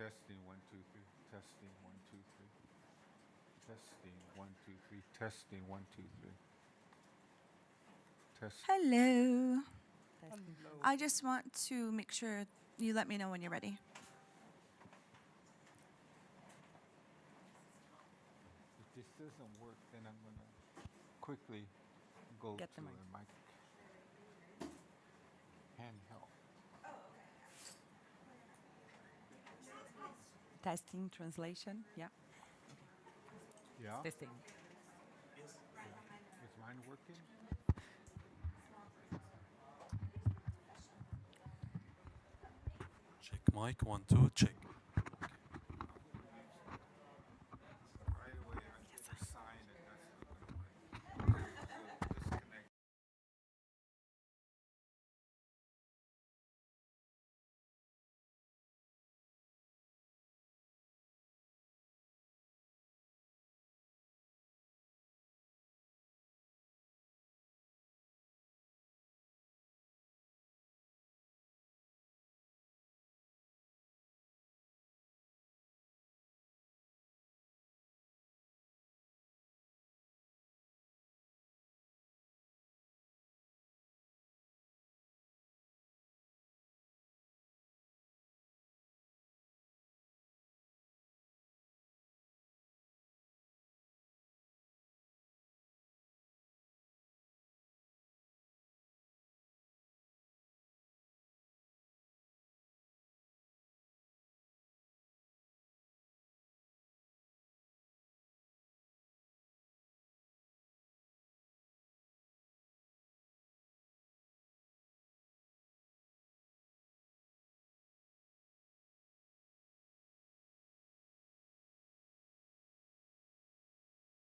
Testing, 1, 2, 3. Testing, 1, 2, 3. Testing, 1, 2, 3. Testing, 1, 2, 3. Testing. Hello. Hello. I just want to make sure you let me know when you're ready. If this doesn't work, then I'm going to quickly go Get to the mic. a mic handheld. Testing, translation, yeah. Yeah? Testing. Is mine working? Check mic, 1, 2, check. Right away, I get a sign that that's not going to work. So disconnect.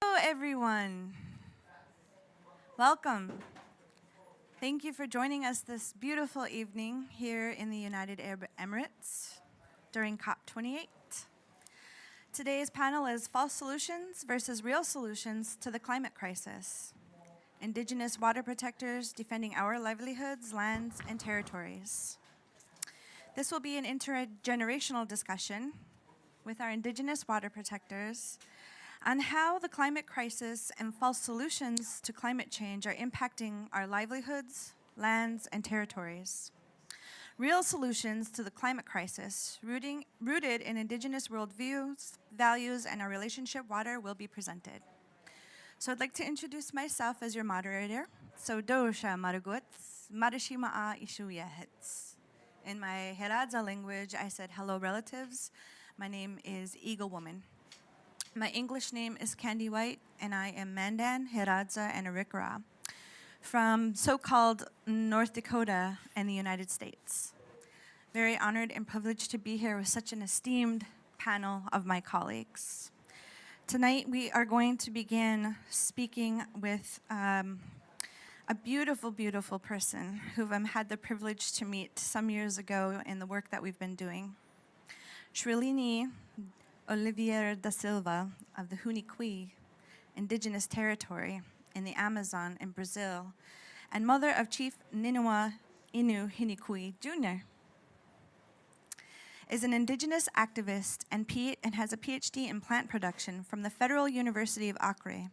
Hello, everyone. Welcome. Thank you for joining us this beautiful evening here in the United Arab Emirates during COP28. Today's panel is False Solutions versus Real Solutions to the Climate Crisis. Indigenous water protectors defending our livelihoods, lands, and territories. This will be an intergenerational discussion with our Indigenous water protectors on how the climate crisis and false solutions to climate change are impacting our livelihoods, lands, and territories. Real solutions to the climate crisis, rooted in Indigenous worldviews, values, and our relationship water will be presented. So I'd like to introduce myself as your moderator. So Dosha Maraguts, Marashima'a Ishuyahits. In my Hidatsa language, I said, hello relatives. My name is Eagle Woman. My English name is Kandi White, and I am Mandan, Hidatsa, and Arikara from so-called North Dakota and the United States. Very honored and privileged to be here with such an esteemed panel of my colleagues. Tonight, we are going to begin speaking with a beautiful, beautiful person who I've had the privilege to meet some years ago in the work that we've been doing. Shyrlene Oliveira da Silva of the Huni Indigenous territory in the Amazon in Brazil, and mother of Chief Ninua Inu Hinikui Jr., is an Indigenous activist and has a PhD in plant production from the Federal University of Acre.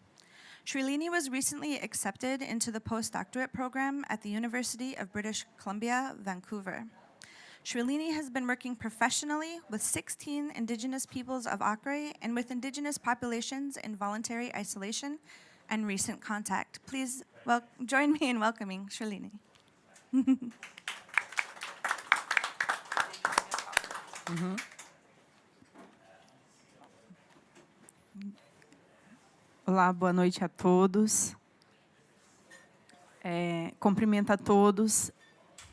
Shyrlene was recently accepted into the postdoctorate program at the University of British Columbia, Vancouver. Shyrlene has been working professionally with 16 Indigenous peoples of Acre and with Indigenous populations in voluntary isolation and recent contact. Please join me in welcoming Shyrlene. Olá, boa noite a todos. Cumprimento a todos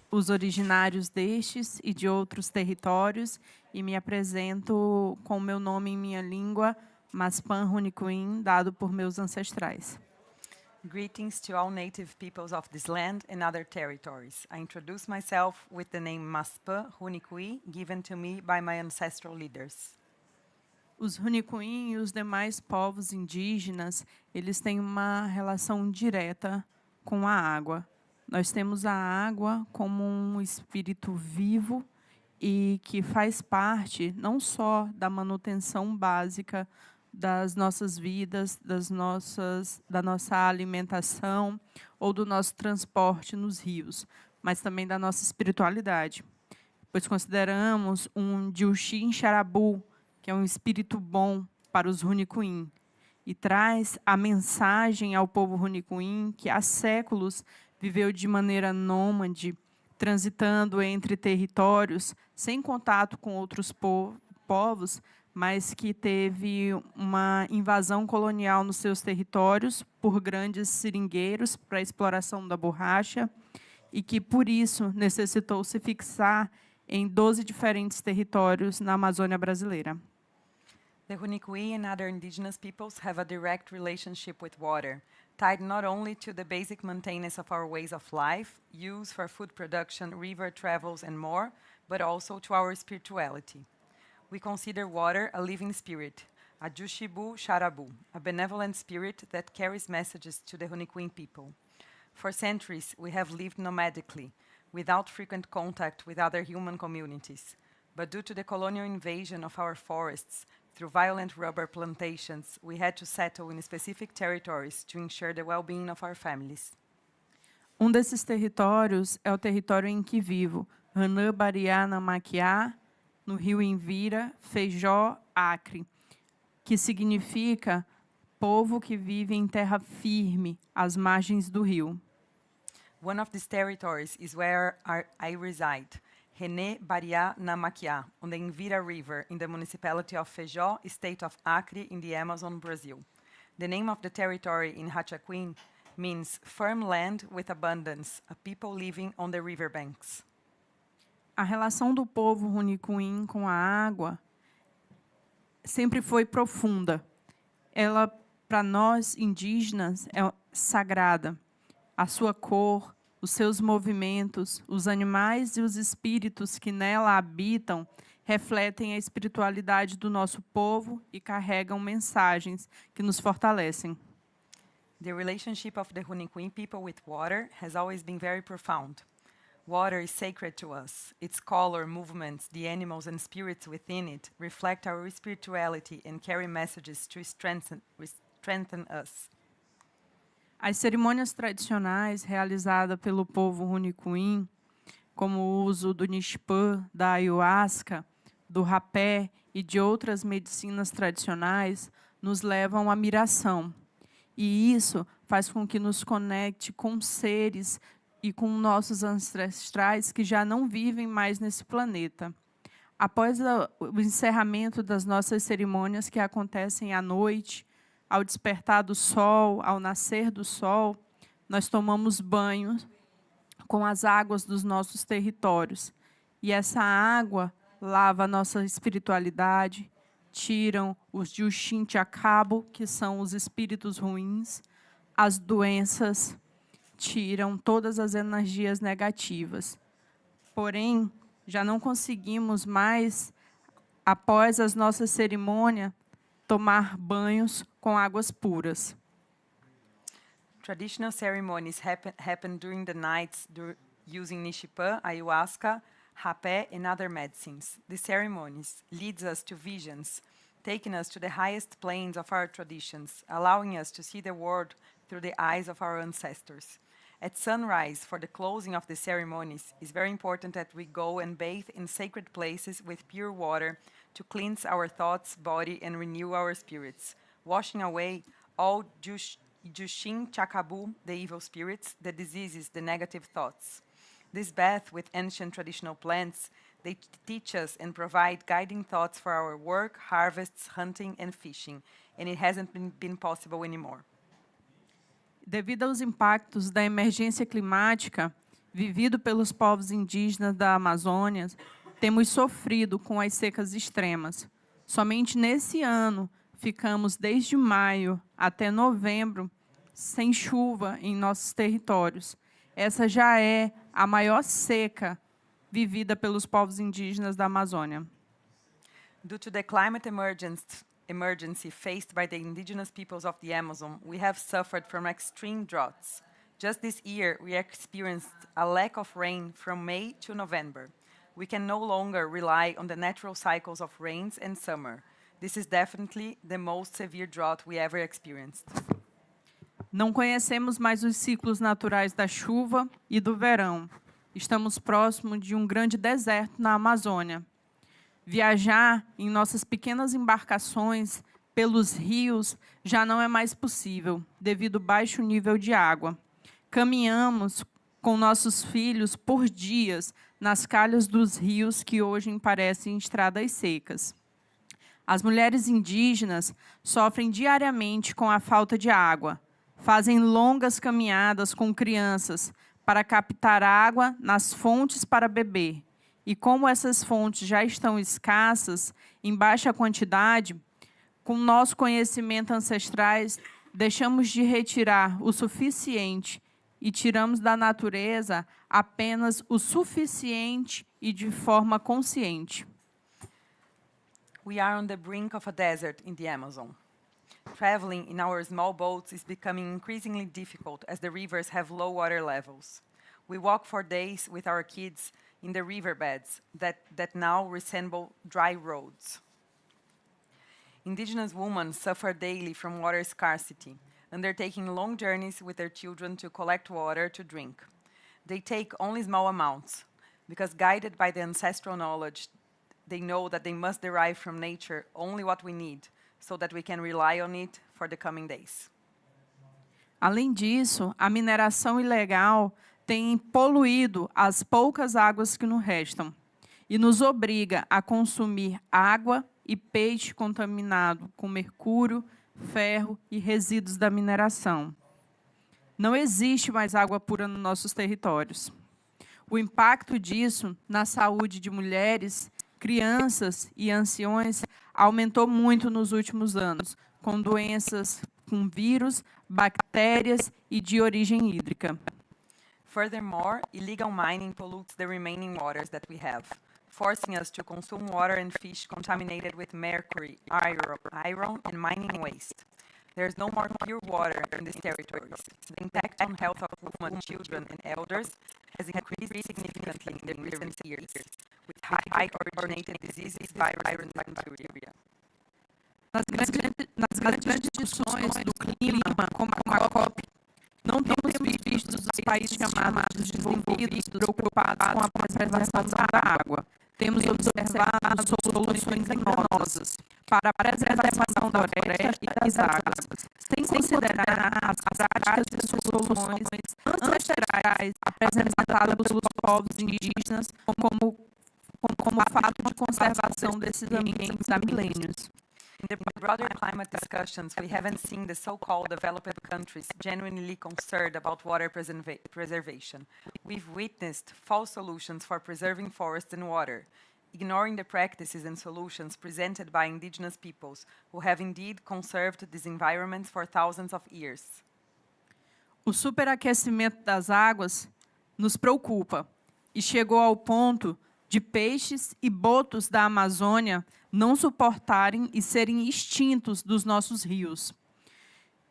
os originários destes e de outros territórios e me apresento com o meu nome em minha língua, Maspan Hunikuin, dado por meus ancestrais. Greetings to all native peoples of this land and other territories. I introduce myself with the name Maspa Hunikui, given to me by my ancestral leaders. Os Hunikuin e os demais povos indígenas, eles têm uma relação direta com a água. Nós temos a água como um espírito vivo e que faz parte não só da manutenção básica das nossas vidas, da nossa alimentação ou do nosso transporte nos rios, mas também da nossa espiritualidade, pois consideramos um Diuxin Xarabu, que é um espírito bom para os Runicuim, e traz a mensagem ao povo Runicuim, que há séculos viveu de maneira nômade, transitando entre territórios, sem contato com outros povos, mas que teve uma invasão colonial nos seus territórios por grandes seringueiros para a exploração da borracha e que, por isso, necessitou se fixar em 12 diferentes territórios na Amazônia brasileira. The Hunikui and other indigenous peoples have a direct relationship with water, tied not only to the basic maintenance of our ways of life, use for food production, river travels, and more, but also to our spirituality. We consider water a living spirit, a Jushibu Sharabu, a benevolent spirit that carries messages to the Hunikuin people. For centuries, we have lived nomadically, without frequent contact with other human communities. But due to the colonial invasion of our forests, through violent rubber plantations, we had to settle in specific territories to ensure the well-being of our families. Desses territórios é o território em que vivo, Ranã, Bariá, Namaquiá, no rio Envira, Feijó, Acre, que significa povo que vive em terra firme, às margens do rio. One of these territories is where I reside, René Bariá Namaquiá, on the Envira River in the municipality of Feijó, state of Acre in the Amazon, Brazil. The name of the territory in Hachaquin means firm land with abundance, a people living on the riverbanks. A relação do povo Runicuim com a água sempre foi profunda. Ela, para nós indígenas, é sagrada. A sua cor, os seus movimentos, os animais e os espíritos que nela habitam refletem a espiritualidade do nosso povo e carregam mensagens que nos fortalecem. The relationship of the Hunikuin people with water has always been very profound. Water is sacred to us. Its color, movements, the animals and spirits within it reflect our spirituality and carry messages to strengthen us. As cerimônias tradicionais realizadas pelo povo Runicuim, como o uso do nishpã, da ayahuasca, do rapé e de outras medicinas tradicionais, nos levam à miração. E isso faz com que nos conecte com seres e com nossos ancestrais que já não vivem mais nesse planeta. Após o encerramento das nossas cerimônias que acontecem à noite, ao despertar do sol, ao nascer do sol, nós tomamos banho com as águas dos nossos territórios. E essa água lava a nossa espiritualidade, tiram os Diuxin Chacabo, que são os espíritos ruins, as doenças, tiram todas as energias negativas. Porém, já não conseguimos mais, após as nossas cerimônias, tomar banhos com águas puras. Traditional ceremonies happen during the nights using nishipã, ayahuasca, rapé, and other medicines. The ceremonies leads us to visions, taking us to the highest planes of our traditions, allowing us to see the world through the eyes of our ancestors. At sunrise, for the closing of the ceremonies, it's very important that we go and bathe in sacred places with pure water to cleanse our thoughts, body, and renew our spirits, washing away all Jushin Chakabu, the evil spirits, the diseases, the negative thoughts. This bath with ancient traditional plants, they teach us and provide guiding thoughts for our work, harvests, hunting, and fishing, and it hasn't been possible anymore. Devido aos impactos da emergência climática vivido pelos povos indígenas da Amazônia, temos sofrido com as secas extremas. Somente nesse ano, ficamos desde maio até novembro sem chuva em nossos territórios. Essa já é a maior seca vivida pelos povos indígenas da Amazônia. Due to the climate emergency faced by the indigenous peoples of the Amazon, we have suffered from extreme droughts. Just this year, we experienced a lack of rain from May to November. We can no longer rely on the natural cycles of rains and summer. This is definitely the most severe drought we ever experienced. Não conhecemos mais os ciclos naturais da chuva e do verão. Estamos próximos de um grande deserto na Amazônia. Viajar em nossas pequenas embarcações pelos rios já não é mais possível, devido ao baixo nível de água. Caminhamos com nossos filhos por dias nas calhas dos rios que hoje parecem estradas secas. As mulheres indígenas sofrem diariamente com a falta de água. Fazem longas caminhadas com crianças para captar água nas fontes para beber. E como essas fontes já estão escassas, em baixa quantidade, com nosso conhecimento ancestrais, deixamos de retirar o suficiente e tiramos da natureza apenas o suficiente e de forma consciente. We are on the brink of a desert in the Amazon. Traveling in our small boats is becoming increasingly difficult as the rivers have low water levels. We walk for days with our kids in the riverbeds that now resemble dry roads. Indigenous women suffer daily from water scarcity, undertaking long journeys with their children to collect water to drink. They take only small amounts, because guided by the ancestral knowledge, they know that they must derive from nature only what we need, so that we can rely on it for the coming days. Além disso, a mineração ilegal tem poluído as poucas águas que nos restam e nos obriga a consumir água e peixe contaminado com mercúrio, ferro e resíduos da mineração. Não existe mais água pura nos nossos territórios. O impacto disso na saúde de mulheres, crianças e anciões aumentou muito nos últimos anos, com doenças com vírus, bactérias e de origem hídrica. Furthermore, illegal mining pollutes the remaining waters that we have, forcing us to consume water and fish contaminated with mercury, iron, and mining waste. There is no more pure water in these territories. The impact on health of women, children, and elders has increased significantly in the recent years, with high coordinated diseases, viruses, and bacteria. Nas grandes discussões do clima, como a COP, não temos visto os países chamados desenvolvidos preocupados com a preservação da água. Temos observado soluções enganosas para a preservação da floresta e das águas, sem considerar as práticas e soluções ancestrais apresentadas pelos povos indígenas como fato de conservação desses ambientes há milênios. In the broader climate discussions, we haven't seen the so-called developed countries genuinely concerned about water preservation. We've witnessed false solutions for preserving forests and water, ignoring the practices and solutions presented by indigenous peoples who have indeed conserved these environments for thousands of years. O superaquecimento das águas nos preocupa e chegou ao ponto de peixes e botos da Amazônia não suportarem e serem extintos dos nossos rios.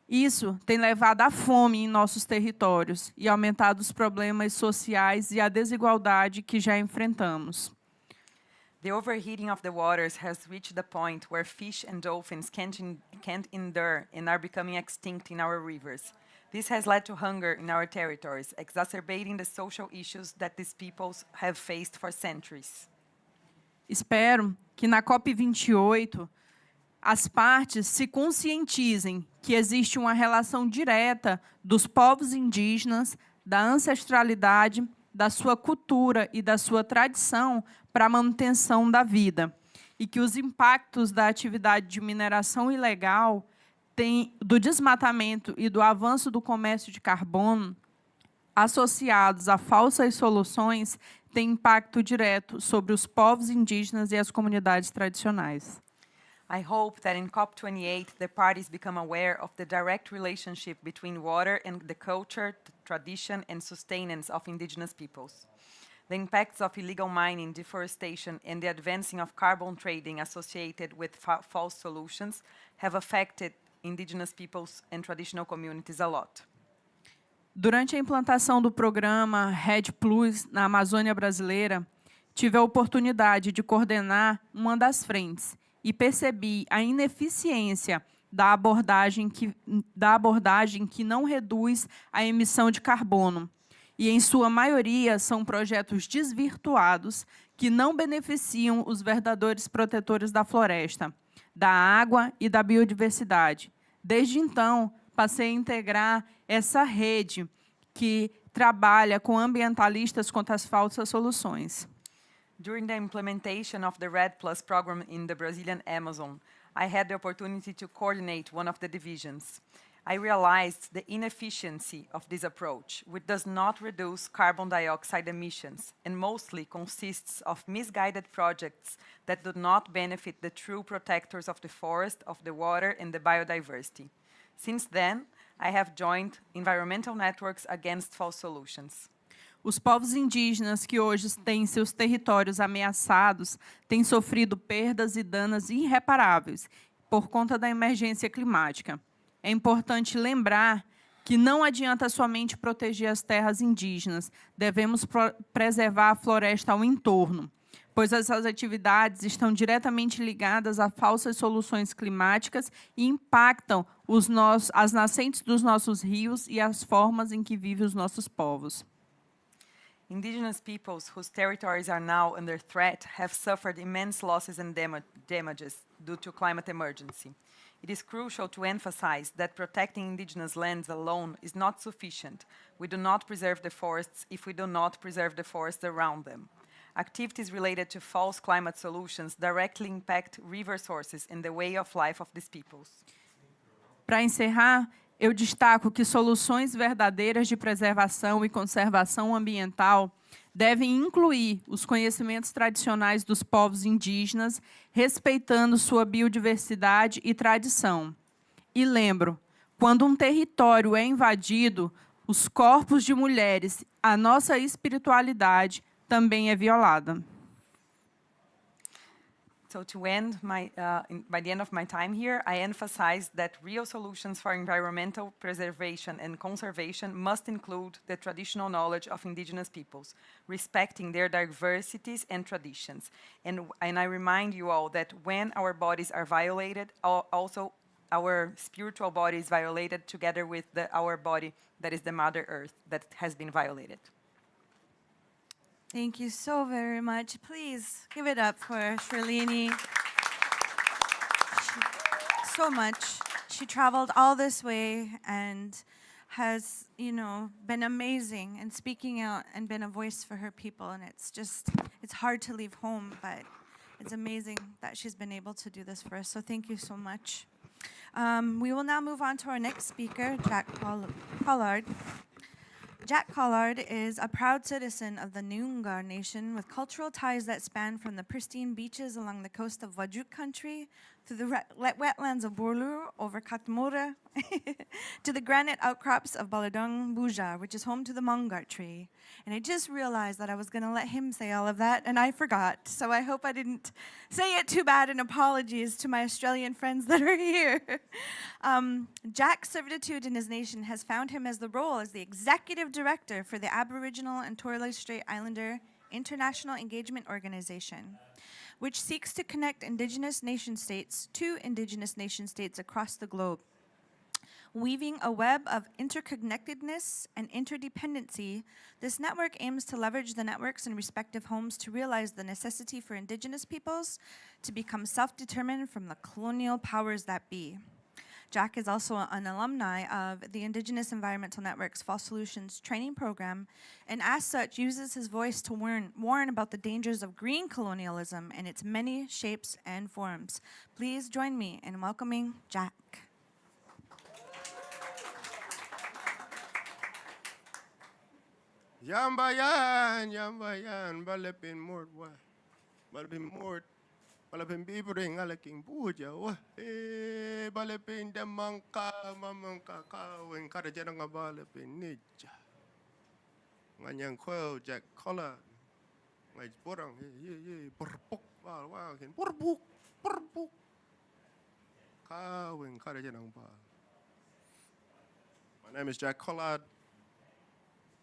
Isso tem levado à fome em nossos territórios e aumentado os problemas sociais e a desigualdade que já enfrentamos. The overheating of the waters has reached the point where fish and dolphins can't endure and are becoming extinct in our rivers. This has led to hunger in our territories, exacerbating the social issues that these peoples have faced for centuries. Espero que na COP28 as partes se conscientizem que existe uma relação direta dos povos indígenas, da ancestralidade, da sua cultura e da sua tradição para a manutenção da vida, e que os impactos da atividade de mineração ilegal, do desmatamento e do avanço do comércio de carbono, associados a falsas soluções, têm impacto direto sobre os povos indígenas e as comunidades tradicionais. I hope that in COP28, the parties become aware of the direct relationship between water and the culture, tradition, and sustenance of indigenous peoples. The impacts of illegal mining, deforestation, and the advancing of carbon trading associated with false solutions have affected indigenous peoples and traditional communities a lot. Durante a implantação do programa Red Plus na Amazônia brasileira, tive a oportunidade de coordenar uma das frentes e percebi a ineficiência da abordagem que não reduz a emissão de carbono. E, em sua maioria, são projetos desvirtuados que não beneficiam os verdadeiros protetores da floresta, da água e da biodiversidade. Desde então, passei a integrar essa rede que trabalha com ambientalistas contra as falsas soluções. During the implementation of the RED Plus program in the Brazilian Amazon, I had the opportunity to coordinate one of the divisions. I realized the inefficiency of this approach, which does not reduce carbon dioxide emissions and mostly consists of misguided projects that do not benefit the true protectors of the forest, of the water, and the biodiversity. Since then, I have joined environmental networks against false solutions. Os povos indígenas que hoje têm seus territórios ameaçados têm sofrido perdas e danos irreparáveis por conta da emergência climática. É importante lembrar que não adianta somente proteger as terras indígenas, devemos preservar a floresta ao entorno, pois essas atividades estão diretamente ligadas a falsas soluções climáticas e impactam as nascentes dos nossos rios e as formas em que vivem os nossos povos. Indigenous peoples whose territories are now under threat have suffered immense losses and damages due to climate emergency. It is crucial to emphasize that protecting indigenous lands alone is not sufficient. We do not preserve the forests if we do not preserve the forests around them. Activities related to false climate solutions directly impact river sources and the way of life of these peoples. Para encerrar, eu destaco que soluções verdadeiras de preservação e conservação ambiental devem incluir os conhecimentos tradicionais dos povos indígenas, respeitando sua biodiversidade e tradição. E lembro, quando um território é invadido, os corpos de mulheres, a nossa espiritualidade também é violada. So to end by the end of my time here, I emphasize that real solutions for environmental preservation and conservation must include the traditional knowledge of indigenous peoples, respecting their diversities and traditions. And I remind you all that when our bodies are violated, also our spiritual body is violated together with our body that is the Mother Earth that has been violated. Thank you so very much. Please give it up for Shyrlene. So much. She traveled all this way and has, been amazing and speaking out and been a voice for her people. And it's hard to leave home, but it's amazing that she's been able to do this for us. So thank you so much. We will now move on to our next speaker, Jack Collard. Jack Collard is a proud citizen of the Nyoongar Nation with cultural ties that span from the pristine beaches along the coast of Wajut country through the wetlands of Borlu over Katmora to the granite outcrops of Baladong Buja, which is home to the Mongar tree. And I just realized that I was going to let him say all of that, and I forgot. So I hope I didn't say it too bad, and apologies to my Australian friends that are here. Jack's servitude in his nation has found him as the role as the executive director for the Aboriginal and Torres Strait Islander International Engagement Organization, which seeks to connect Indigenous nation-states to Indigenous nation-states across the globe. Weaving a web of interconnectedness and interdependency, this network aims to leverage the networks in respective homes to realize the necessity for Indigenous peoples to become self-determined from the colonial powers that be. Jack is also an alumni of the Indigenous Environmental Network's False Solutions training program, and as such uses his voice to warn about the dangers of green colonialism in its many shapes and forms. Please join me in welcoming Jack. Yambayan, balapin mort wa, balapin mort. Balapin bibring alaking buja wa balapin damangka mamangka kawin kada janang balapin nija nganyang kwel Jack Collard ngay borang ye perpuk wa ken perpuk kawin kada janang ba. My name is Jack Collard.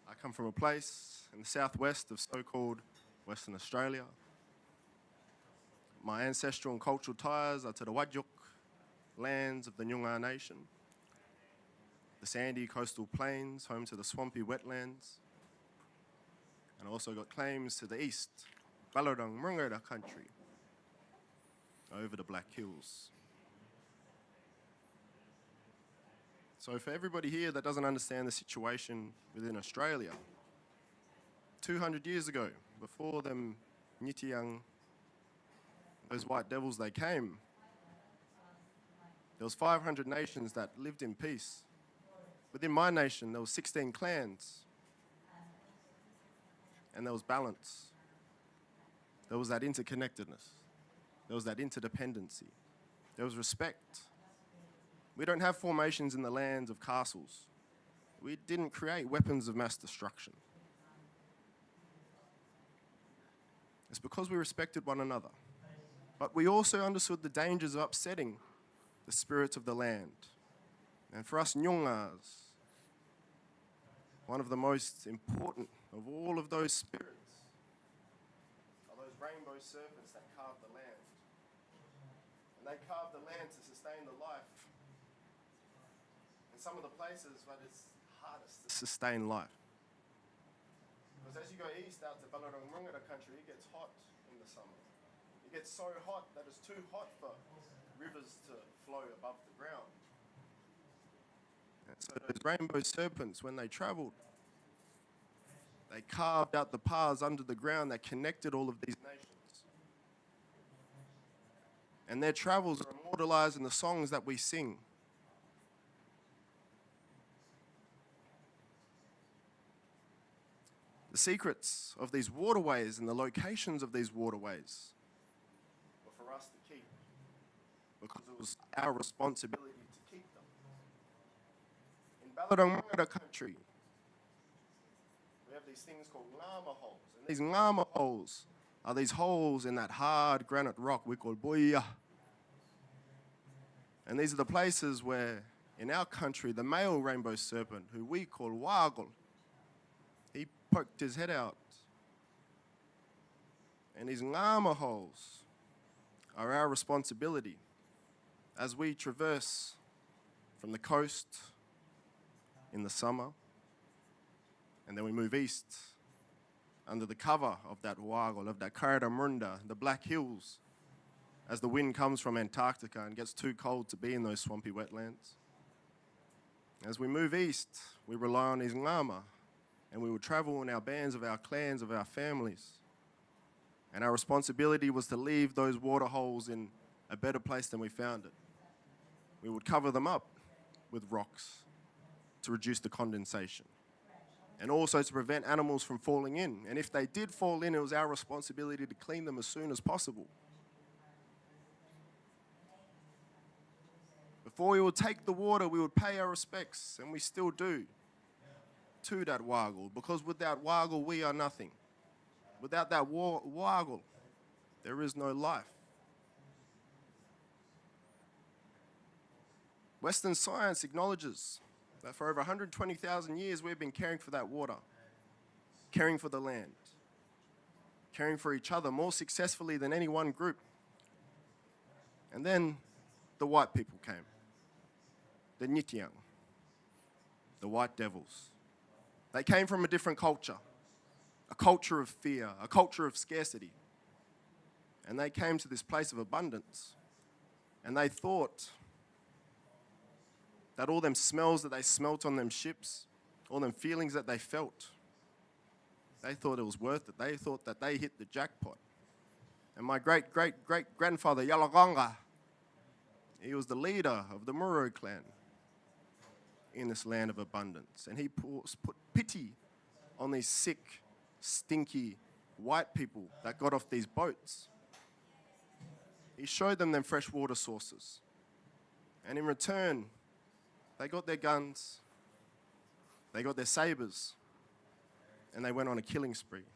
I come from a place in the southwest of so-called Western Australia. My ancestral and cultural ties are to the Wadjuk lands of the Nyoongar Nation, the sandy coastal plains home to the swampy wetlands, and I also got claims to the east, Balarang Murungara country, over the Black Hills. So for everybody here that doesn't understand the situation within Australia, 200 years ago, before them Nyitiang, those white devils, they came, there was 500 nations that lived in peace. Within my nation, there was 16 clans, and there was balance. There was that interconnectedness. There was that interdependency. There was respect. We don't have formations in the lands of castles. We didn't create weapons of mass destruction. It's because we respected one another. But we also understood the dangers of upsetting the spirits of the land. And for us Nyoongars, one of the most important of all of those spirits are those rainbow serpents that carve the land. And they carve the land to sustain the life. In some of the places where it's hardest to sustain life. Because as you go east out to Balarang Murungara country, it gets hot in the summer. It gets so hot that it's too hot for rivers to flow above the ground. And so those rainbow serpents, when they traveled, they carved out the paths under the ground that connected all of these nations. And their travels are immortalized in the songs that we sing. The secrets of these waterways and the locations of these waterways were for us to keep, because it was our responsibility to keep them. In Balarang Murungara country, we have these things called ngama holes. And these ngama holes are these holes in that hard granite rock we call boya. And these are the places where, in our country, the male rainbow serpent, who we call waggle, he poked his head out. And these ngama holes are our responsibility as we traverse from the coast in the summer, and then we move east under the cover of that waggle, of that Karadamunda, the Black Hills, as the wind comes from Antarctica and gets too cold to be in those swampy wetlands. As we move east, we rely on these ngama, and we would travel in our bands of our clans, of our families. And our responsibility was to leave those water holes in a better place than we found it. We would cover them up with rocks to reduce the condensation, and also to prevent animals from falling in. And if they did fall in, it was our responsibility to clean them as soon as possible. Before we would take the water, we would pay our respects, and we still do, to that waggle, because without waggle, we are nothing. Without that waggle, there is no life. Western science acknowledges that for over 120,000 years, we've been caring for that water, caring for the land, caring for each other more successfully than any one group. And then the white people came, the Nyitiang, the white devils. They came from a different culture, a culture of fear, a culture of scarcity. And they came to this place of abundance. And they thought that all them smells that they smelt on them ships, all them feelings that they felt, they thought it was worth it. They thought that they hit the jackpot. And my great-great-great-grandfather, Yalaganga, he was the leader of the Muro clan in this land of abundance. And he put pity on these sick, stinky white people that got off these boats. He showed them fresh water sources. And in return, they got their guns, they got their sabers, and they went on a killing spree.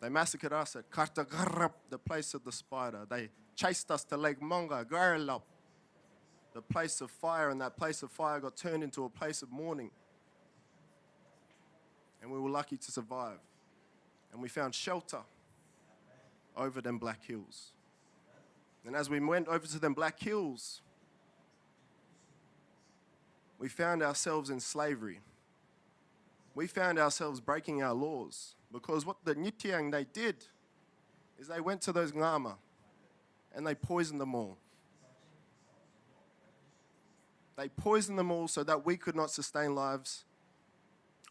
They massacred us at Kartagarrap, the place of the spider. They chased us to Lake Monga, Garalop, the place of fire, and that place of fire got turned into a place of mourning. And we were lucky to survive. And we found shelter over them Black Hills. And as we went over to them Black Hills, we found ourselves in slavery. We found ourselves breaking our laws because what the Nyitiang they did is they went to those ngama and they poisoned them all. They poisoned them all so that we could not sustain lives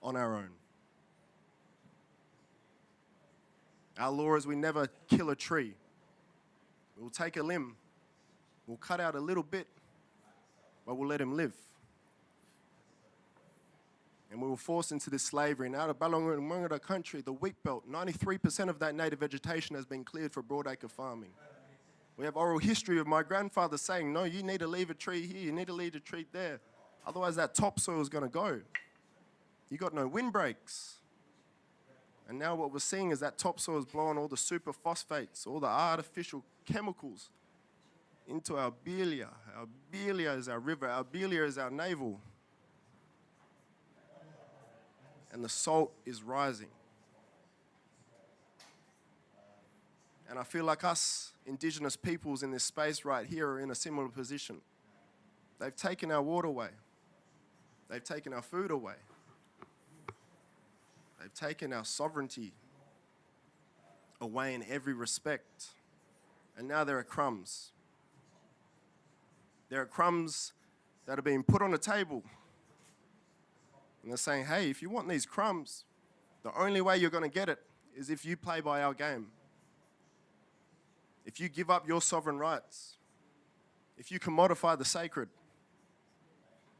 on our own. Our law is we never kill a tree. We'll take a limb, we'll cut out a little bit, but we'll let him live. And we were forced into this slavery. And out of Balangurungara country, the wheat belt, 93% of that native vegetation has been cleared for broadacre farming. We have oral history of my grandfather saying, no, you need to leave a tree here, you need to leave a tree there. Otherwise that topsoil is going to go. You got no windbreaks. And now what we're seeing is that topsoil is blowing all the superphosphates, all the artificial chemicals into our belia. Our belia is our river, our belia is our navel. And the salt is rising. And I feel like us Indigenous peoples in this space right here are in a similar position. They've taken our water away. They've taken our food away. They've taken our sovereignty away in every respect. And now there are crumbs. There are crumbs that are being put on the table. And they're saying, hey, if you want these crumbs, the only way you're going to get it is if you play by our game. If you give up your sovereign rights, if you commodify the sacred,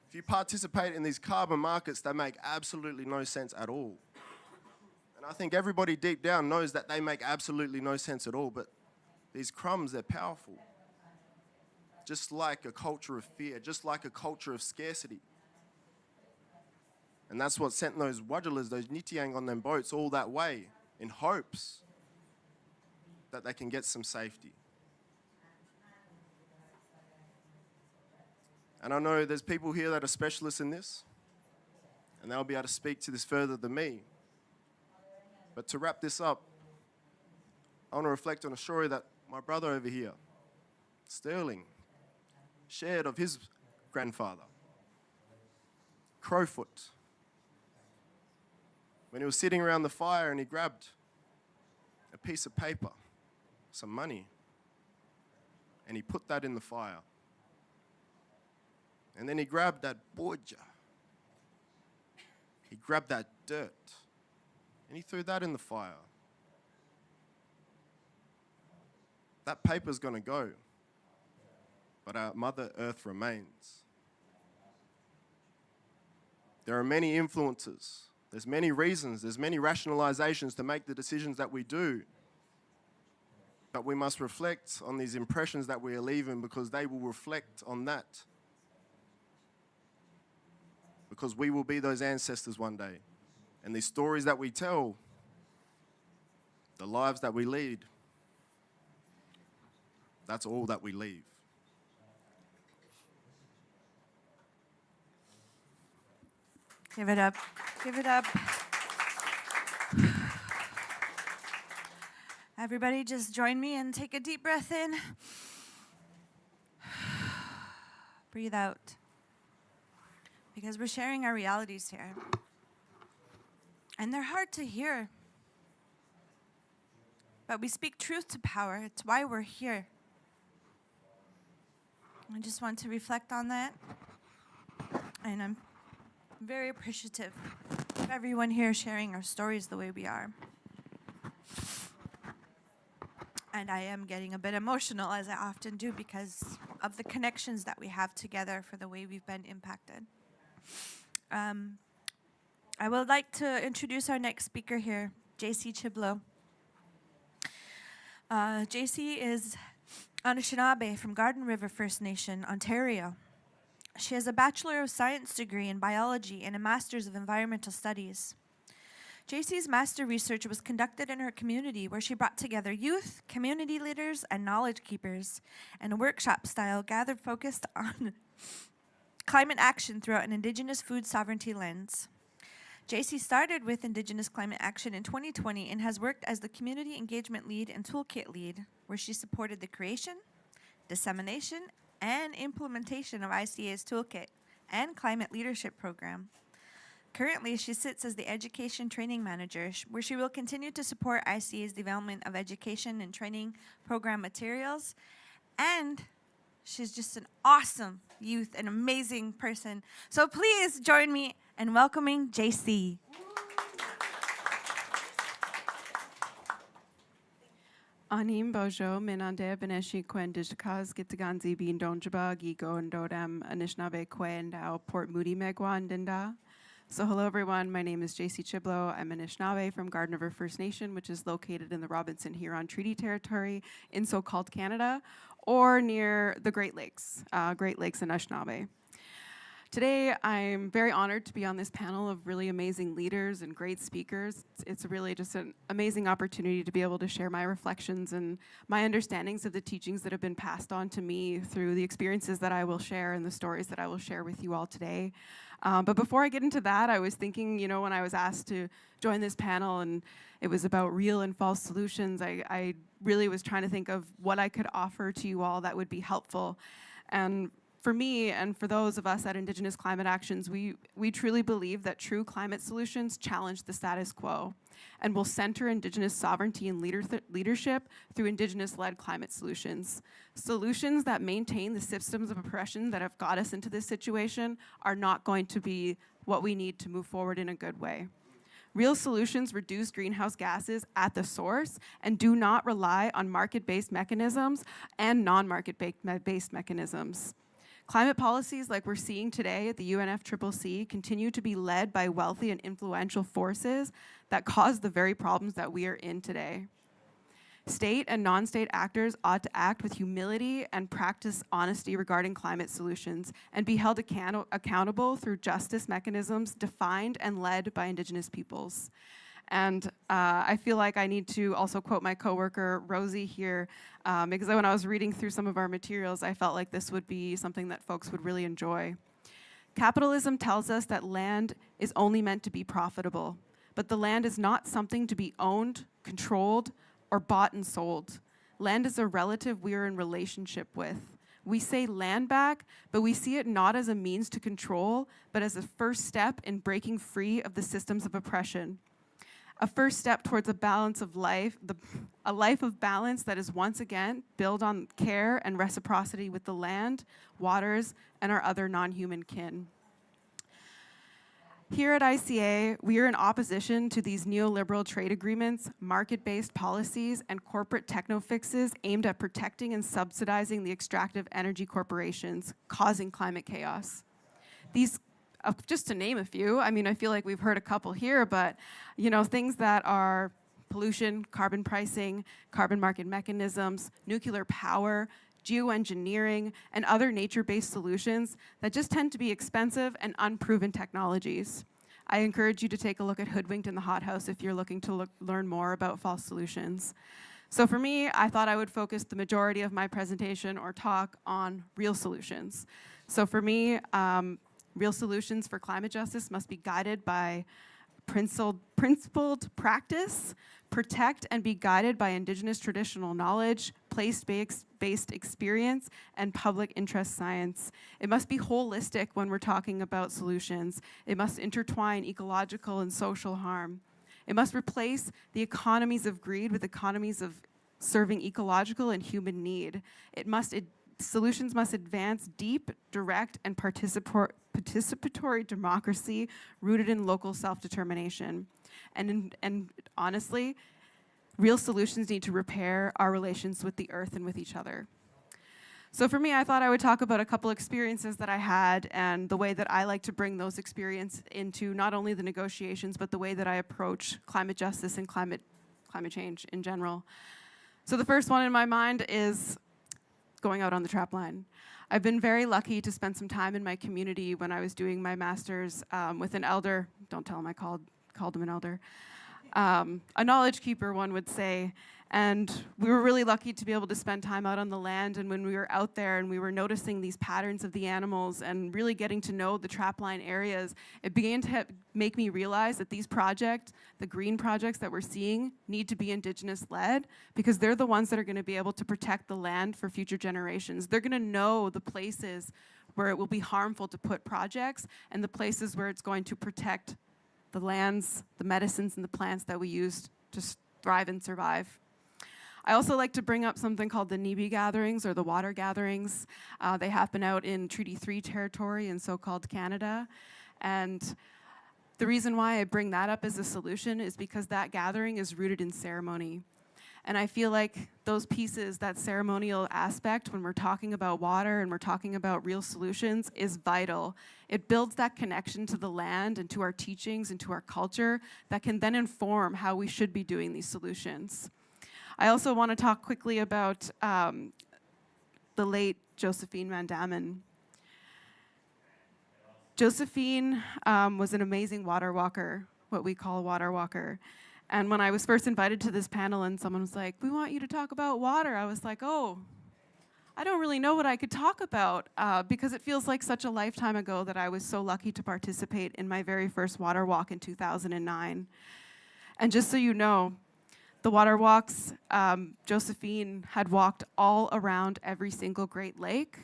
if you participate in these carbon markets that make absolutely no sense at all. And I think everybody deep down knows that they make absolutely no sense at all, but these crumbs, they're powerful. Just like a culture of fear, just like a culture of scarcity. And that's what sent those Wajalas, those Nyitiang on them boats all that way in hopes that they can get some safety. And I know there's people here that are specialists in this, and they'll be able to speak to this further than me. But to wrap this up, I want to reflect on a story that my brother over here, Sterling, shared of his grandfather, Crowfoot. When he was sitting around the fire and he grabbed a piece of paper, some money, and he put that in the fire. And then he grabbed that boja. He grabbed that dirt, and he threw that in the fire. That paper's going to go, but our Mother Earth remains. There are many influences. There's many reasons. There's many rationalizations to make the decisions that we do. But we must reflect on these impressions that we are leaving because they will reflect on that. Because we will be those ancestors one day. And these stories that we tell, the lives that we lead, that's all that we leave. Give it up. Give it up. Everybody just join me and take a deep breath in. Breathe out. Because we're sharing our realities here. And they're hard to hear. But we speak truth to power. It's why we're here. I just want to reflect on that. And I'm very appreciative of everyone here sharing our stories the way we are. And I am getting a bit emotional, as I often do, because of the connections that we have together for the way we've been impacted. I would like to introduce our next speaker here, Jayce Chiblow. Jayce is Anishinaabe from Garden River First Nation, Ontario. She has a Bachelor of Science degree in biology and a Master's of Environmental Studies. Jayce's master research was conducted in her community where she brought together youth, community leaders, and knowledge keepers in a workshop style gathered focused on climate action throughout an Indigenous food sovereignty lens. Jayce started with Indigenous Climate Action in 2020 and has worked as the Community Engagement Lead and Toolkit Lead, where she supported the creation, dissemination, and implementation of ICA's Toolkit and Climate Leadership Program. Currently, she sits as the Education Training Manager, where she will continue to support ICA's development of education and training program materials. And she's just an awesome youth, an amazing person. So please join me in welcoming Jayce. Anim bojo minande beneshi quen dijkaz gitaganzi bin donjaba gigo and dodam anishnave quen dao Port Moody megwan dinda. So hello everyone, my name is Jayce Chiblow. I'm Anishinaabe from Garden River First Nation, which is located in the Robinson-Huron Treaty Territory in so-called Canada, or near the Great Lakes and Anishinaabe. Today, I'm very honored to be on this panel of really amazing leaders and great speakers. It's really just an amazing opportunity to be able to share my reflections and my understandings of the teachings that have been passed on to me through the experiences that I will share and the stories that I will share with you all today. But before I get into that, I was thinking, you know, when I was asked to join this panel and it was about real and false solutions, I really was trying to think of what I could offer to you all that would be helpful. And for me and for those of us at Indigenous Climate Actions, we truly believe that true climate solutions challenge the status quo and will center Indigenous sovereignty and leadership through Indigenous-led climate solutions. Solutions that maintain the systems of oppression that have got us into this situation are not going to be what we need to move forward in a good way. Real solutions reduce greenhouse gases at the source and do not rely on market-based mechanisms and non-market-based mechanisms. Climate policies like we're seeing today at the UNFCCC continue to be led by wealthy and influential forces that cause the very problems that we are in today. State and non-state actors ought to act with humility and practice honesty regarding climate solutions and be held accountable through justice mechanisms defined and led by Indigenous peoples. And I feel like I need to also quote my coworker, Rosie, here, because when I was reading through some of our materials, I felt like this would be something that folks would really enjoy. Capitalism tells us that land is only meant to be profitable, but the land is not something to be owned, controlled, or bought and sold. Land is a relative we are in relationship with. We say land back, but we see it not as a means to control, but as a first step in breaking free of the systems of oppression. A first step towards a balance of life, a life of balance that is once again built on care and reciprocity with the land, waters, and our other non-human kin. Here at ICA, we are in opposition to these neoliberal trade agreements, market-based policies, and corporate techno-fixes aimed at protecting and subsidizing the extractive energy corporations, causing climate chaos. These just to name a few, I mean, I feel like we've heard a couple here, but you know, things that are pollution, carbon pricing, carbon market mechanisms, nuclear power, geoengineering, and other nature-based solutions that just tend to be expensive and unproven technologies. I encourage you to take a look at Hoodwinked in the Hothouse if you're looking to learn more about false solutions. So for me, I thought I would focus the majority of my presentation or talk on real solutions. So for me, real solutions for climate justice must be guided by principled practice, protect and be guided by Indigenous traditional knowledge, place-based experience, and public interest science. It must be holistic when we're talking about solutions. It must intertwine ecological and social harm. It must replace the economies of greed with economies of serving ecological and human need. Solutions must advance deep, direct, and participatory democracy rooted in local self-determination. And honestly, real solutions need to repair our relations with the earth and with each other. So for me, I thought I would talk about a couple experiences that I had and the way that I like to bring those experiences into not only the negotiations, but the way that I approach climate justice and climate change in general. So the first one in my mind is going out on the trap line. I've been very lucky to spend some time in my community when I was doing my master's with an elder. Don't tell him I called him an elder. A knowledge keeper, one would say. And we were really lucky to be able to spend time out on the land. And when we were out there and we were noticing these patterns of the animals and really getting to know the trapline areas, it began to make me realize that these projects, the green projects that we're seeing, need to be Indigenous-led, because they're the ones that are going to be able to protect the land for future generations. They're going to know the places where it will be harmful to put projects and the places where it's going to protect the lands, the medicines, and the plants that we use to thrive and survive. I also like to bring up something called the Nibi gatherings, or the water gatherings. They happen out in Treaty 3 territory in so-called Canada. And the reason why I bring that up as a solution is because that gathering is rooted in ceremony. And I feel like those pieces, that ceremonial aspect, when we're talking about water and we're talking about real solutions, is vital. It builds that connection to the land and to our teachings and to our culture that can then inform how we should be doing these solutions. I also want to talk quickly about the late Josephine Mandan. Josephine was an amazing water walker, what we call a water walker. And when I was first invited to this panel and someone was like, "We want you to talk about water," I was like, oh, I don't really know what I could talk about because it feels like such a lifetime ago that I was so lucky to participate in my very first water walk in 2009. And just so you know, the water walks, Josephine had walked all around every single Great Lake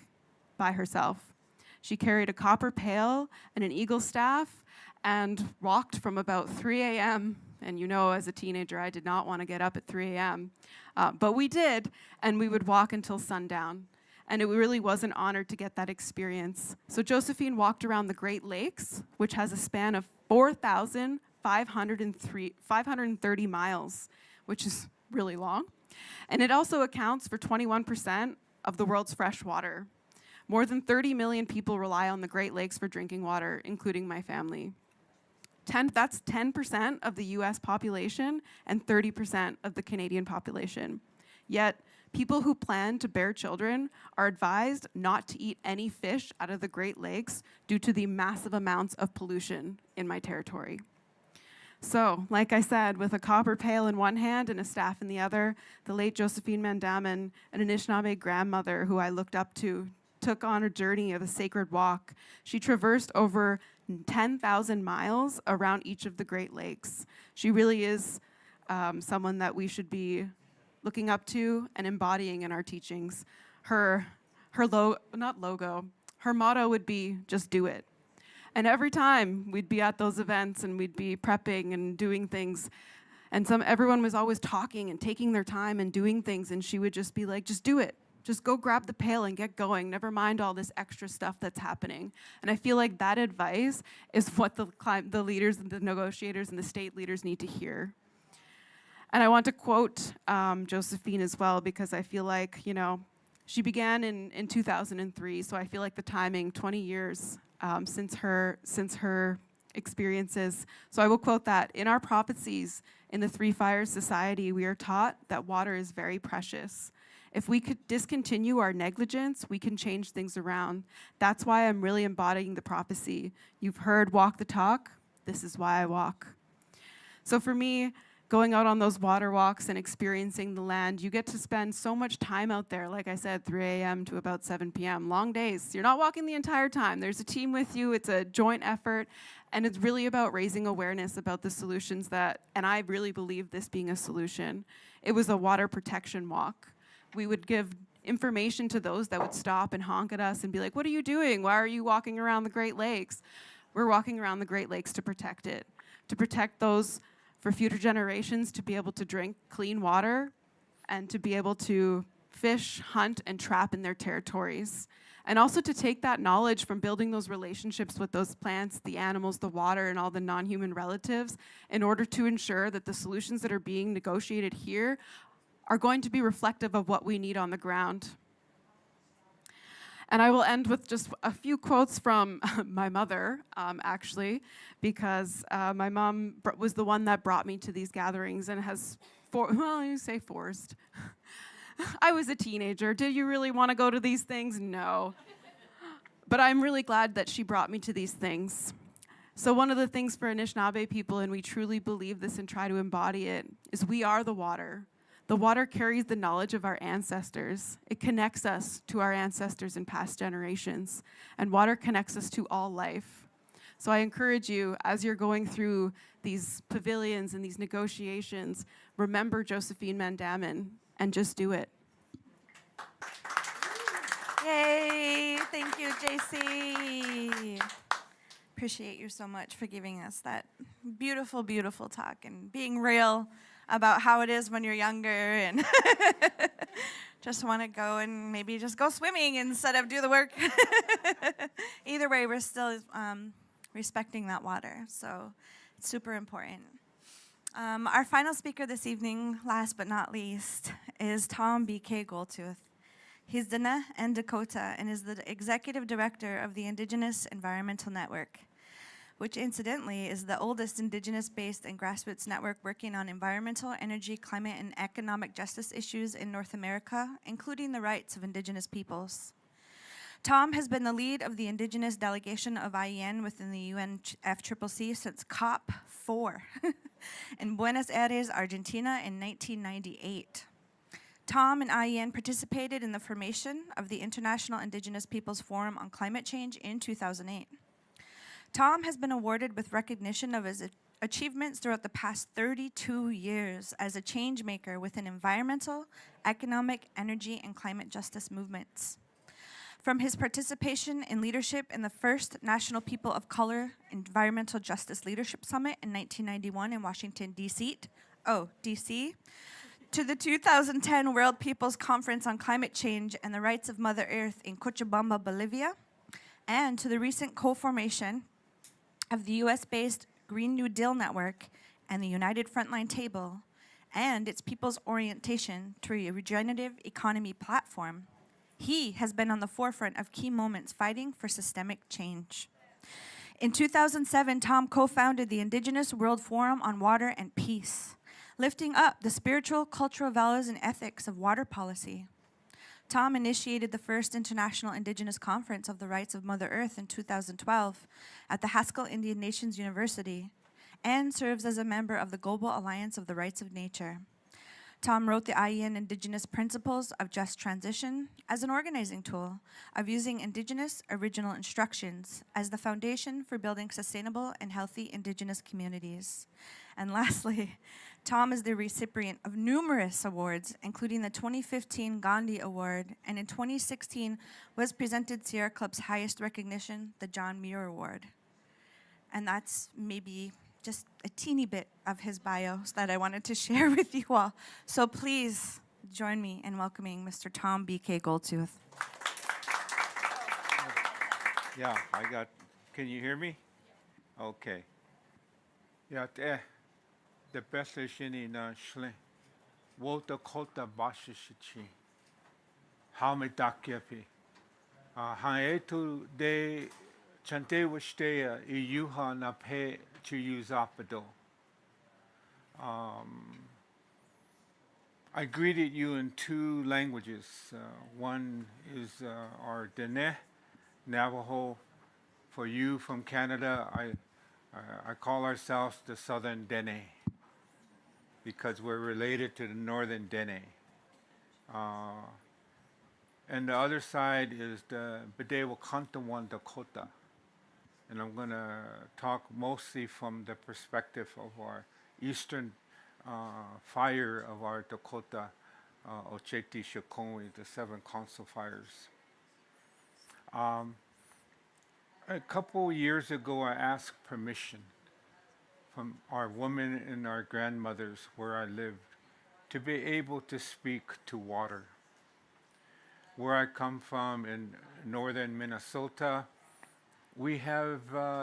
by herself. She carried a copper pail and an eagle staff and walked from about 3 a.m. And you know, as a teenager, I did not want to get up at 3 a.m. But we did, and we would walk until sundown. And it really was an honor to get that experience. So Josephine walked around the Great Lakes, which has a span of 4,530 miles, which is really long. And it also accounts for 21% of the world's fresh water. More than 30 million people rely on the Great Lakes for drinking water, including my family. That's 10% of the US population and 30% of the Canadian population. Yet, people who plan to bear children are advised not to eat any fish out of the Great Lakes due to the massive amounts of pollution in my territory. So, like I said, with a copper pail in one hand and a staff in the other, the late Josephine Mandan, an Anishinaabe grandmother who I looked up to, took on a journey of a sacred walk. She traversed over 10,000 miles around each of the Great Lakes. She really is someone that we should be looking up to and embodying in our teachings. Her motto would be, just do it. And every time we'd be at those events and we'd be prepping and doing things, and everyone was always talking and taking their time and doing things, and she would just be like, just do it. Just go grab the pail and get going. Never mind all this extra stuff that's happening. And I feel like that advice is what the leaders, the negotiators, and the state leaders need to hear. And I want to quote Josephine as well, because I feel like, you know, she began in 2003, so I feel like the timing, 20 years since her experiences. So I will quote that. In our prophecies in the Three Fires Society, we are taught that water is very precious. If we could discontinue our negligence, we can change things around. That's why I'm really embodying the prophecy. You've heard walk the talk. This is why I walk. So for me, going out on those water walks and experiencing the land, you get to spend so much time out there, like I said, 3 a.m. to about 7 p.m., long days. You're not walking the entire time. There's a team with you. It's a joint effort, and it's really about raising awareness about the solutions and I really believe this being a solution. It was a water protection walk. We would give information to those that would stop and honk at us and be like, "What are you doing? Why are you walking around the Great Lakes?" We're walking around the Great Lakes to protect it, to protect those for future generations to be able to drink clean water and to be able to fish, hunt, and trap in their territories. And also to take that knowledge from building those relationships with those plants, the animals, the water, and all the non-human relatives in order to ensure that the solutions that are being negotiated here are going to be reflective of what we need on the ground. And I will end with just a few quotes from my mother, actually, because my mom was the one that brought me to these gatherings and has, you say forced. I was a teenager. Did you really want to go to these things? No. But I'm really glad that she brought me to these things. So one of the things for Anishinaabe people, and we truly believe this and try to embody it, is we are the water. The water carries the knowledge of our ancestors. It connects us to our ancestors in past generations, and water connects us to all life. So I encourage you, as you're going through these pavilions and these negotiations, remember Josephine Mandamin and just do it. Yay! Thank you, Jayce. Appreciate you so much for giving us that beautiful, beautiful talk and being real about how it is when you're younger and just want to go and maybe just go swimming instead of do the work. Either way, we're still respecting that water, so it's super important. Our final speaker this evening, last but not least, is Tom B.K. Goldtooth. He's Diné and Dakota and is the executive director of the Indigenous Environmental Network, which incidentally is the oldest Indigenous-based and grassroots network working on environmental, energy, climate, and economic justice issues in North America, including the rights of Indigenous peoples. Tom has been the lead of the Indigenous delegation of IEN within the UNFCCC since COP4 in Buenos Aires, Argentina in 1998. Tom and IEN participated in the formation of the International Indigenous Peoples Forum on Climate Change in 2008. Tom has been awarded with recognition of his achievements throughout the past 32 years as a change maker within environmental, economic, energy, and climate justice movements. From his participation in leadership in the first National People of Color Environmental Justice Leadership Summit in 1991 in Washington, D.C., to the 2010 World Peoples Conference on Climate Change and the Rights of Mother Earth in Cochabamba, Bolivia, and to the recent co-formation of the US-based Green New Deal Network and the United Frontline Table, and its people's orientation to a regenerative economy platform. He has been on the forefront of key moments fighting for systemic change. In 2007, Tom co-founded the Indigenous World Forum on Water and Peace, lifting up the spiritual, cultural values, and ethics of water policy. Tom initiated the first International Indigenous Conference of the Rights of Mother Earth in 2012 at the Haskell Indian Nations University and serves as a member of the Global Alliance of the Rights of Nature. Tom wrote the IEN Indigenous Principles of Just Transition as an organizing tool of using Indigenous original instructions as the foundation for building sustainable and healthy Indigenous communities. And lastly, Tom is the recipient of numerous awards, including the 2015 Gandhi Award, and in 2016 was presented Sierra Club's highest recognition, the John Muir Award. And that's maybe just a teeny bit of his bio that I wanted to share with you all. So please join me in welcoming Mr. Tom B.K. Goldtooth. Yeah, can you hear me? Okay. Yeah, the best is in Shyrlene. Wota kota bashishichi. How me dakyapi. Haetu de chante washtea iyuha na pe to use Zapado. I greeted you in two languages. One is our Diné, Navajo. For you from Canada, I call ourselves the Southern Diné because we're related to the Northern Diné. And the other side is the Bedewa Kantawan Dakota. And I'm going to talk mostly from the perspective of our eastern fire of our Dakota, Ocheti Shikongwe, the 7 council fires. A couple years ago, I asked permission from our women and our grandmothers where I lived to be able to speak to water. Where I come from in northern Minnesota, we have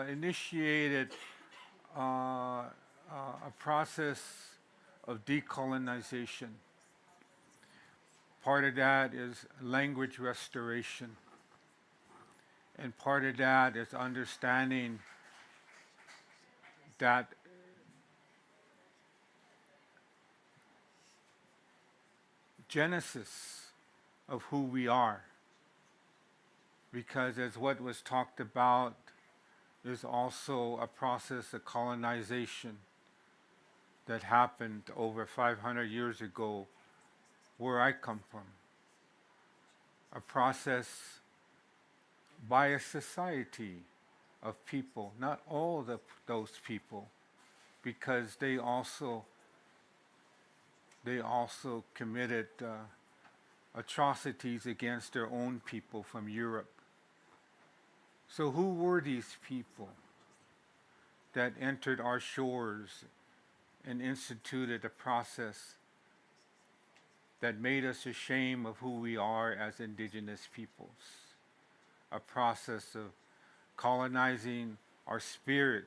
initiated a process of decolonization. Part of that is language restoration. And part of that is understanding that genesis of who we are. Because as what was talked about, there's also a process of colonization that happened over 500 years ago where I come from, a process by a society of people, not all those people, because they also committed atrocities against their own people from Europe. So who were these people that entered our shores and instituted a process that made us ashamed of who we are as indigenous peoples? A process of colonizing our spirit,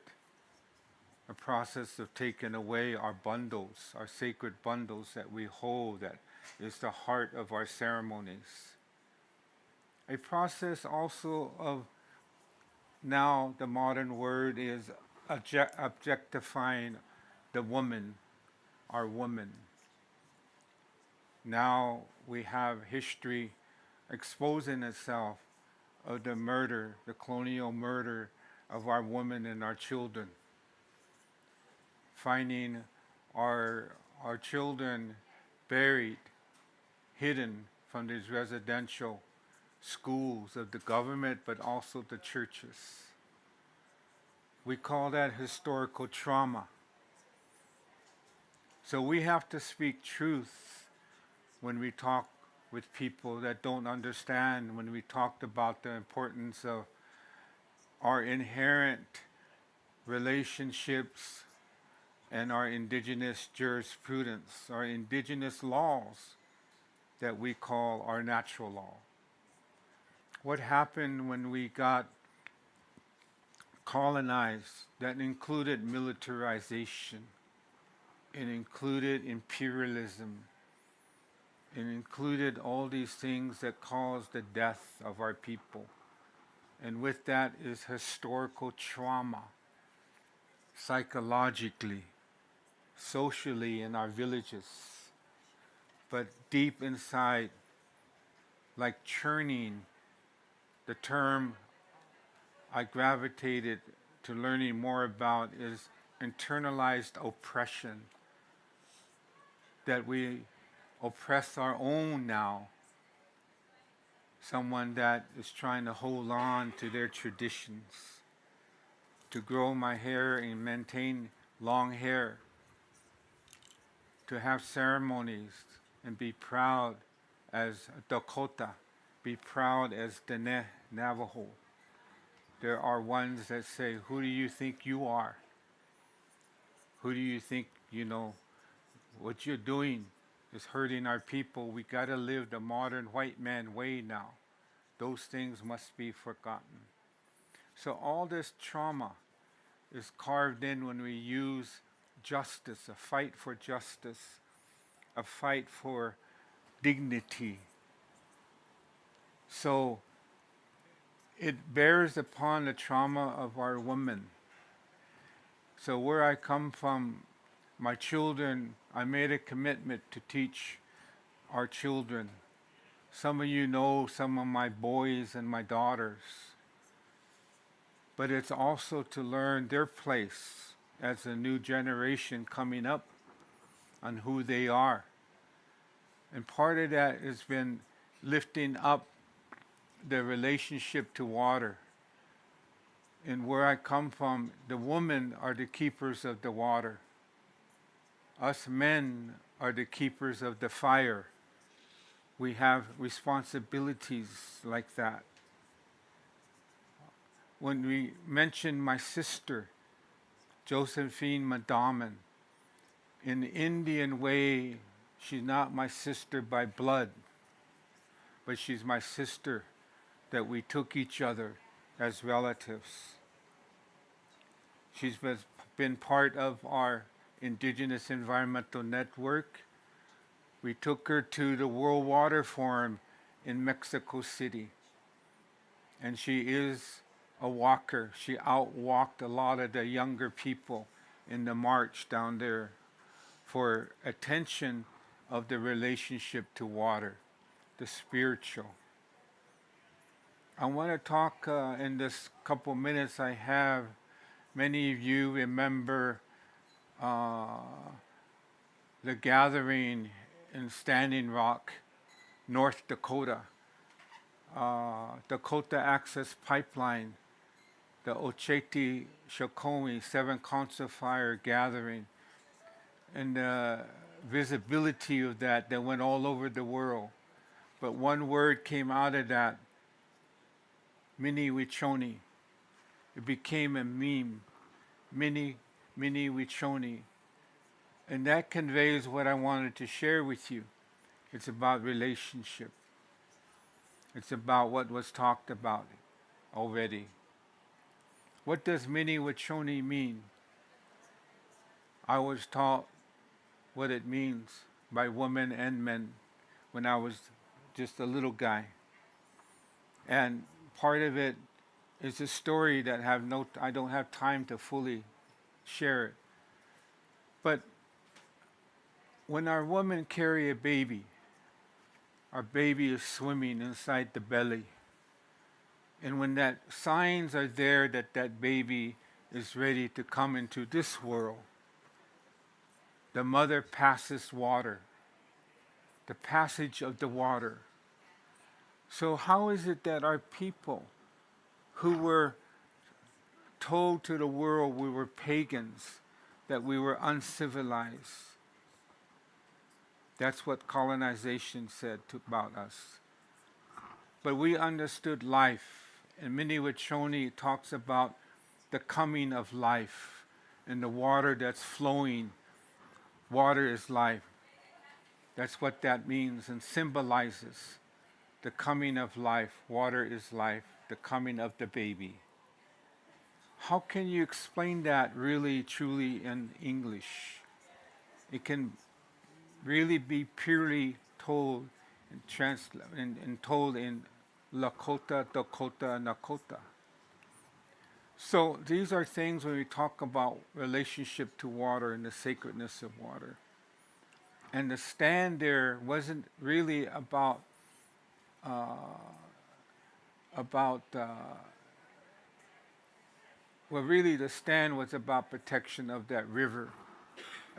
a process of taking away our bundles, our sacred bundles that we hold, that is the heart of our ceremonies. A process also of, now the modern word is objectifying the woman, our woman. Now we have history exposing itself of the murder, the colonial murder of our women and our children. Finding our children buried, hidden from these residential schools of the government, but also the churches. We call that historical trauma. So we have to speak truth when we talk with people that don't understand, when we talked about the importance of our inherent relationships and our indigenous jurisprudence, our indigenous laws that we call our natural law. What happened when we got colonized? That included militarization, it included imperialism, it included all these things that caused the death of our people. And with that is historical trauma, psychologically, socially in our villages, but deep inside, like churning. The term I gravitated to learning more about is internalized oppression, that we oppress our own now. Someone that is trying to hold on to their traditions, to grow my hair and maintain long hair, to have ceremonies and be proud as Dakota, be proud as Diné Navajo. There are ones that say, who do you think you are? Who do you think you know? What you're doing is hurting our people. We gotta live the modern white man way now. Those things must be forgotten. So all this trauma is carved in when we use justice, a fight for justice, a fight for dignity. So it bears upon the trauma of our women. So where I come from, my children, I made a commitment to teach our children. Some of you know some of my boys and my daughters. But it's also to learn their place as a new generation coming up on who they are. And part of that has been lifting up the relationship to water. And where I come from, the women are the keepers of the water. Us men are the keepers of the fire. We have responsibilities like that. When we mention my sister, Josephine Madaman, in the Indian way, she's not my sister by blood, but she's my sister that we took each other as relatives. She's been part of our Indigenous Environmental Network. We took her to the World Water Forum in Mexico City. And she is a walker. She outwalked a lot of the younger people in the march down there for attention of the relationship to water, the spiritual. I want to talk in this couple minutes I have. Many of you remember the gathering in Standing Rock, North Dakota. Dakota Access Pipeline, the Ocheti Shokomi Seven Council Fire Gathering, and the visibility of that went all over the world. But one word came out of that, Mini Wichoni. It became a meme, Mini Wichoni. And that conveys what I wanted to share with you. It's about relationship. It's about what was talked about already. What does Mini Wichoni mean? I was taught what it means by women and men when I was just a little guy. And part of it is a story that I don't have time to fully share it. But when our women carry a baby, our baby is swimming inside the belly. And when that signs are there that that baby is ready to come into this world, the mother passes water, the passage of the water. So how is it that our people who were told to the world we were pagans, that we were uncivilized? That's what colonization said about us. But we understood life, and Mini Wichoni talks about the coming of life and the water that's flowing. Water is life. That's what that means and symbolizes the coming of life. Water is life, the coming of the baby. How can you explain that really, truly in English? It can really be purely told and told in Lakota, Dakota, Nakota. So these are things when we talk about relationship to water and the sacredness of water. And the stand there wasn't really about really the stand was about protection of that river.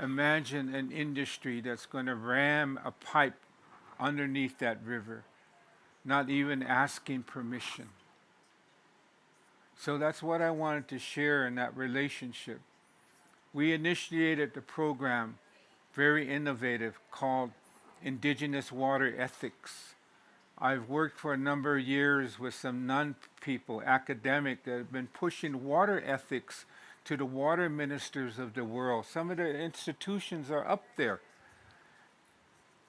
Imagine an industry that's going to ram a pipe underneath that river, not even asking permission. So that's what I wanted to share in that relationship. We initiated the program, very innovative, called Indigenous Water Ethics. I've worked for a number of years with some non-people, academic, that have been pushing water ethics to the water ministers of the world. Some of the institutions are up there.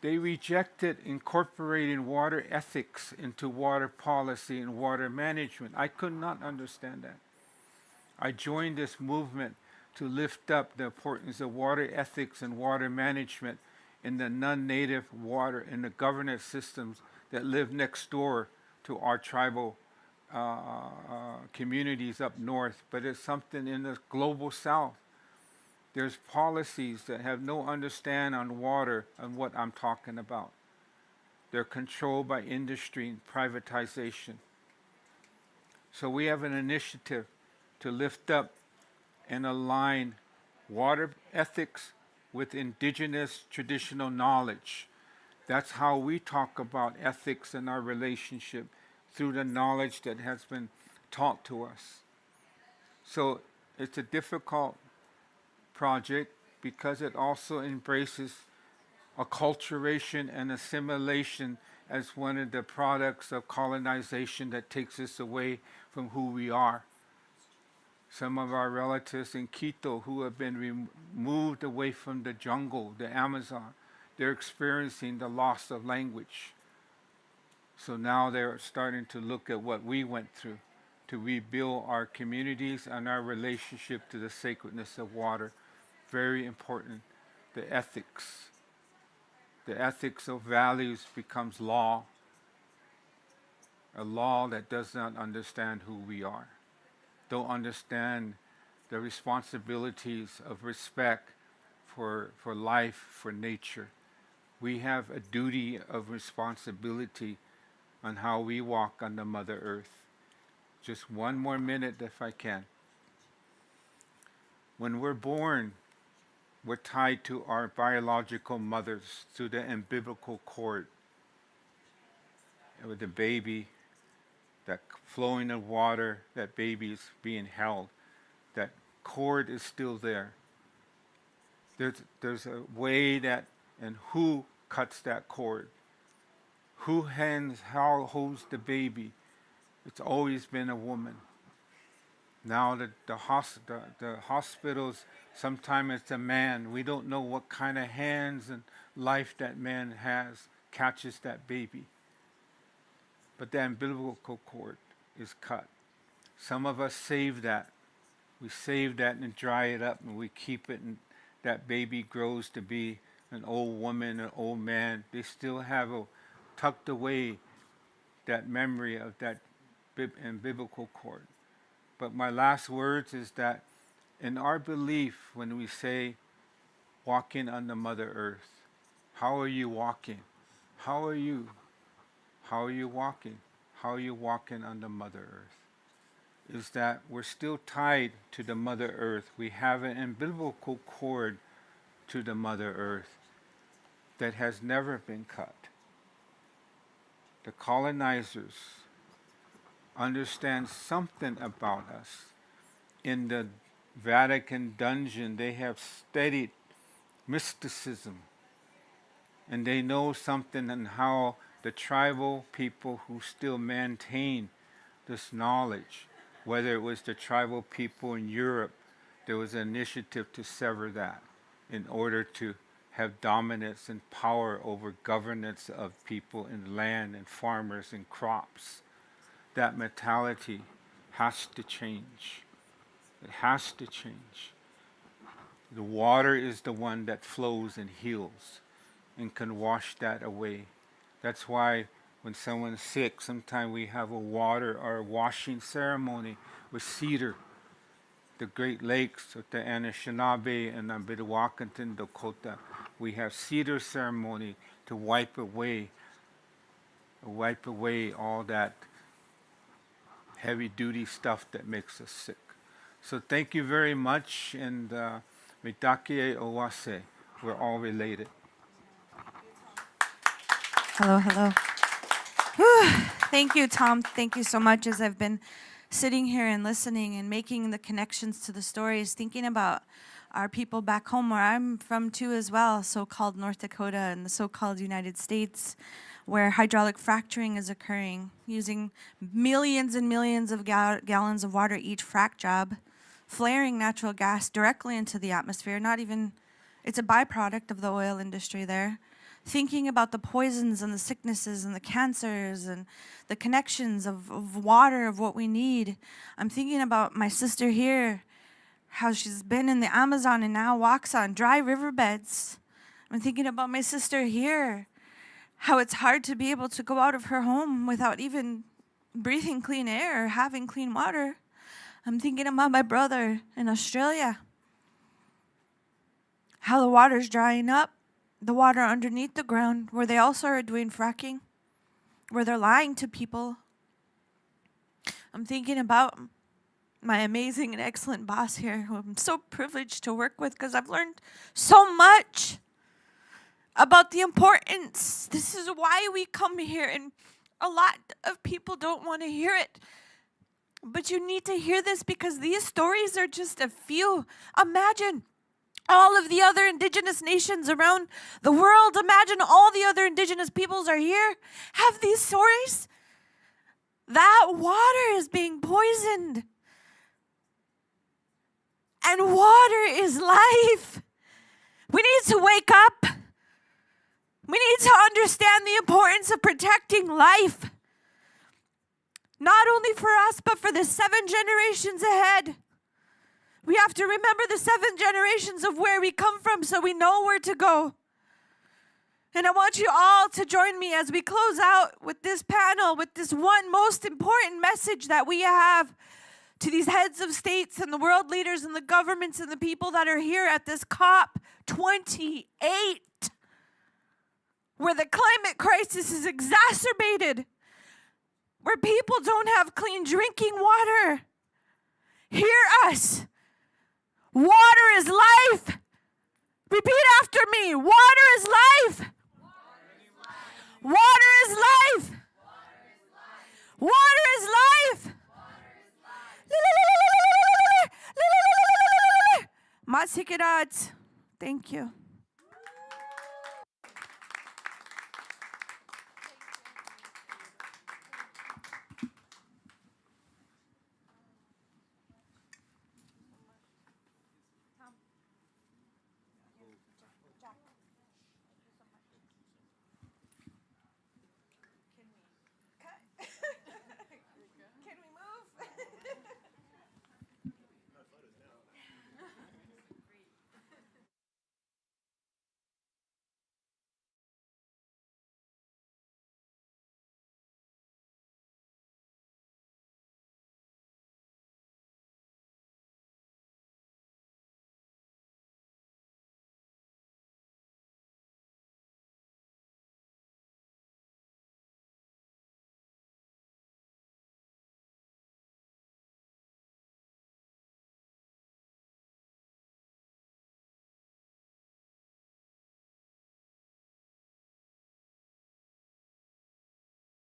They rejected incorporating water ethics into water policy and water management. I could not understand that. I joined this movement to lift up the importance of water ethics and water management in the non-native water and the governance systems that live next door to our tribal communities up north, but it's something in the global south. There's policies that have no understanding on water and what I'm talking about. They're controlled by industry and privatization. So we have an initiative to lift up and align water ethics with indigenous traditional knowledge. That's how we talk about ethics in our relationship, through the knowledge that has been taught to us. So it's a difficult project because it also embraces acculturation and assimilation as one of the products of colonization that takes us away from who we are. Some of our relatives in Quito who have been removed away from the jungle, the Amazon, they're experiencing the loss of language. So now they're starting to look at what we went through to rebuild our communities and our relationship to the sacredness of water. Very important. The ethics. The ethics of values becomes law. A law that does not understand who we are. Don't understand the responsibilities of respect for life, for nature. We have a duty of responsibility on how we walk on the Mother Earth. Just one more minute if I can. When we're born, we're tied to our biological mothers through the umbilical cord. And with the baby, that flowing of water, that baby's being held, that cord is still there. There's a way that, and who cuts that cord? Who holds the baby? It's always been a woman. Now the hospitals, sometimes it's a man. We don't know what kind of hands and life that man has, catches that baby. But the umbilical cord is cut. Some of us save that. We save that and dry it up and we keep it, and that baby grows to be an old woman, an old man. They still have tucked away that memory of that umbilical cord. But my last words is that in our belief, when we say walking on the Mother Earth, how are you walking? How are you? How are you walking? How are you walking on the Mother Earth? Is that we're still tied to the Mother Earth. We have an umbilical cord to the Mother Earth that has never been cut. The colonizers understand something about us. In the Vatican dungeon, they have studied mysticism, and they know something on how the tribal people who still maintain this knowledge, whether it was the tribal people in Europe, there was an initiative to sever that in order to have dominance and power over governance of people in land and farmers and crops. That mentality has to change. It has to change. The water is the one that flows and heals and can wash that away. That's why when someone's sick, sometimes we have a water or a washing ceremony with cedar. The Great Lakes, with the Anishinaabe and the Bidawakanton, Dakota, we have cedar ceremony to wipe away all that heavy-duty stuff that makes us sick. So thank you very much, and Mitake Owase, we're all related. Hello, hello. Whew. Thank you, Tom. Thank you so much. As I've been sitting here and listening and making the connections to the stories, thinking about our people back home where I'm from too as well, so-called North Dakota and the so-called United States, where hydraulic fracturing is occurring, using millions and millions of gallons of water each frac job, flaring natural gas directly into the atmosphere, not even, it's a byproduct of the oil industry there. Thinking about the poisons and the sicknesses and the cancers and the connections of water, of what we need. I'm thinking about my sister here, how she's been in the Amazon and now walks on dry riverbeds. I'm thinking about my sister here, how it's hard to be able to go out of her home without even breathing clean air or having clean water. I'm thinking about my brother in Australia, how the water's drying up, the water underneath the ground, where they also are doing fracking, where they're lying to people. I'm thinking about my amazing and excellent boss here, who I'm so privileged to work with because I've learned so much about the importance. This is why we come here, and a lot of people don't want to hear it. But you need to hear this because these stories are just a few. Imagine all of the other indigenous nations around the world. Imagine all the other indigenous peoples are here, have these stories. That water is being poisoned. And water is life. We need to wake up. We need to understand the importance of protecting life. Not only for us, but for the 7 generations ahead. We have to remember the 7 generations of where we come from so we know where to go. And I want you all to join me as we close out with this panel, with this one most important message that we have to these heads of states and the world leaders and the governments and the people that are here at this COP 28, where the climate crisis is exacerbated, where people don't have clean drinking water. Hear us. Water is life. Repeat after me. Water is life. Water is life. Water is life. Masikirat. Thank you.